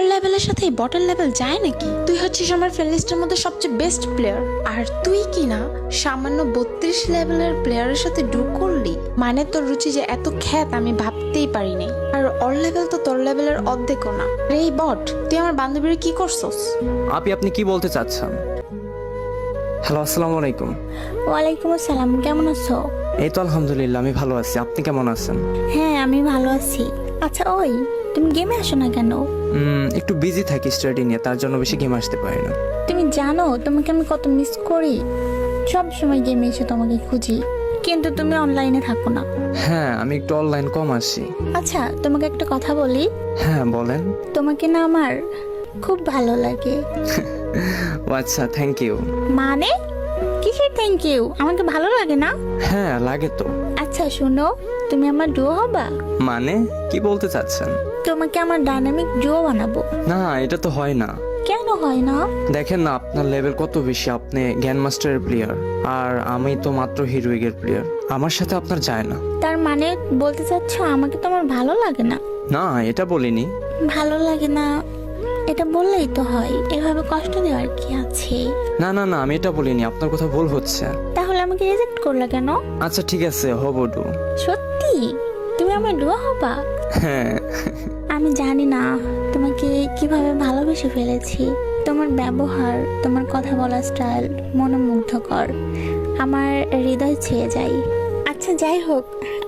তোর লেভেলের সাথে বটল লেভেল যায় নাকি? তুই হচ্ছিস আমার ফ্রেন্ড লিস্টের মধ্যে সবচেয়ে বেস্ট প্লেয়ার, আর তুই কি না সামান্য 32 লেভেলের প্লেয়ারের সাথে ডু করলি? মানে তোর রুচি যে এত খ্যাত আমি ভাবতেই পারি নাই। আর ওর লেভেল তো তোর লেভেলের অর্ধেকও না রে। এই বট, তুই আমার বান্ধবীর কি করছস? আপনি কি বলতে চাচ্ছেন? হ্যালো, আসসালামু আলাইকুম। ওয়ালাইকুম আসসালাম, কেমন আছো? এই তো আলহামদুলিল্লাহ, আমি ভালো আছি। আপনি কেমন আছেন? হ্যাঁ, আমি ভালো আছি। আচ্ছা ওই, তুমি গেমে আসো না কেন? একটু বিজি থাকি স্টাডি নিয়ে, তার জন্য বেশি গেম আসতে পারি না। তুমি জানো তোমাকে আমি কত মিস করি। সব সময় গেমে এসে তোমাকে খুঁজি, কিন্তু তুমি অনলাইনে থাকো না। হ্যাঁ, আমি একটু অনলাইন কম আসি। আচ্ছা, তোমাকে একটা কথা বলি। হ্যাঁ বলেন। তোমাকে না আমার খুব ভালো লাগে। ও আচ্ছা, থ্যাংক ইউ। মানে কিসের থ্যাংক ইউ? আমাকে ভালো লাগে না? হ্যাঁ লাগে তো। আচ্ছা শোনো, তুমি আমার ডুও হবা? মানে কি বলতে চাচ্ছেন? তোমাকে আমার ডাইনামিক ডুও বানাবো। না, এটা তো হয় না। কেন হয় না? দেখেন না, আপনার লেভেল কত বেশি। আপনি গ্র্যান্ড মাস্টারের প্লেয়ার, আর আমি তো মাত্র হিরোইকের প্লেয়ার। আমার সাথে আপনার যায় না। তার মানে বলতে চাচ্ছ আমাকে তোমার ভালো লাগে না? না, এটা বলিনি। ভালো লাগে না এটা বললেই তো হয়, এভাবে কষ্ট দেওয়ার কি আছে? না না না, আমি এটা বলিনি। আপনার কথা ভুল হচ্ছে। তাহলে আমাকে রিজেক্ট করলা কেন? আচ্ছা ঠিক আছে, হবো ডু। সত্যি তুমি আমার ডুয়া হবা? হ্যাঁ। আমি জানি না তোমাকে কিভাবে ভালোবেসে ফেলেছি। তোমার ব্যবহার, তোমার কথা বলার স্টাইল মনোমুগ্ধকর, আমার হৃদয় ছুঁয়ে যায়। আচ্ছা যাই হোক,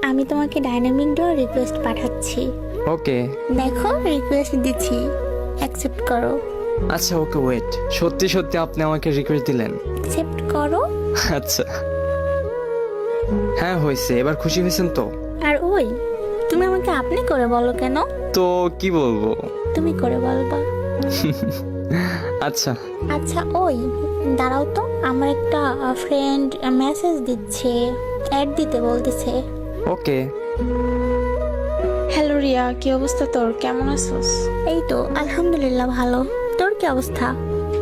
আমি তোমাকে ডাইনামিক ডুও রিকোয়েস্ট পাঠাচ্ছি। ওকে। দেখো রিকোয়েস্ট দিচ্ছি, অ্যাকসেপ্ট করো। আচ্ছা ওকে, ওয়েট। সত্যি সত্যি আপনি আমাকে রিকোয়েস্ট দিলেন? অ্যাকসেপ্ট করো। আচ্ছা হ্যাঁ, হয়েছে। এবার খুশি হয়েছেন তো? আর ওই, তুমি আমাকে আপনি করে বলো কেন? তো কি বলবো? তুমি করে বলবা। আচ্ছা। আচ্ছা ওই, দাঁড়াও তো, আমার একটা ফ্রেন্ড মেসেজ দিচ্ছে, অ্যাড দিতে বলতেছে। ওকে। হ্যালো রিয়া, কি অবস্থা তোর? কেমন আছিস? এই তো আলহামদুলিল্লাহ ভালো। তোর কি অবস্থা?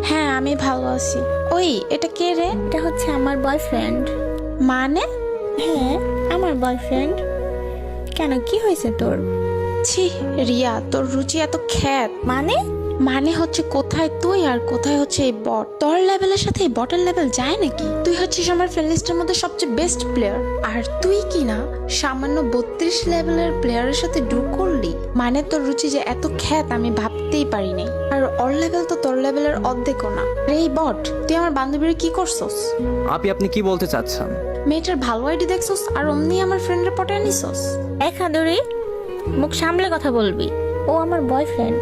হ্যাঁ আমি ভালো আছি। ওই, এটা কে রে? এটা হচ্ছে আমার বয়ফ্রেন্ড। মানে? হ্যাঁ, আমার বয়ফ্রেন্ড। কেন, কি হয়েছে তোর? ছি রিয়া, তোর রুচি এত খ্যাত। মানে মানে হচ্ছে কোথায় তুই আর কোথায় হচ্ছে এই বট? তোর লেভেলের সাথে এই বটের লেভেল যায় নাকি? তুই হচ্ছিস আমার ফ্রেন্ড লিস্টের মধ্যে সবচেয়ে বেস্ট প্লেয়ার, আর তুই কি না সামান্য 32 লেভেলের প্লেয়ারের সাথে ডু করলি? মানে তোর রুচি যে এত খ্যাত আমি ভাবতেই পারি নাই। আর ওর লেভেল তো তোর লেভেলের অর্ধেকও না রে। এই বট, তুই আমার বান্ধবীর কি করছস? আপনি কি বলতে চাচ্ছেন? মেয়েটার ভালো আইডি দেখছস আর অমনি আমার ফ্রেন্ডের পটায় নিছস? এক হাদুরি, মুখ সামলে কথা বলবি। ও আমার বয়ফ্রেন্ড।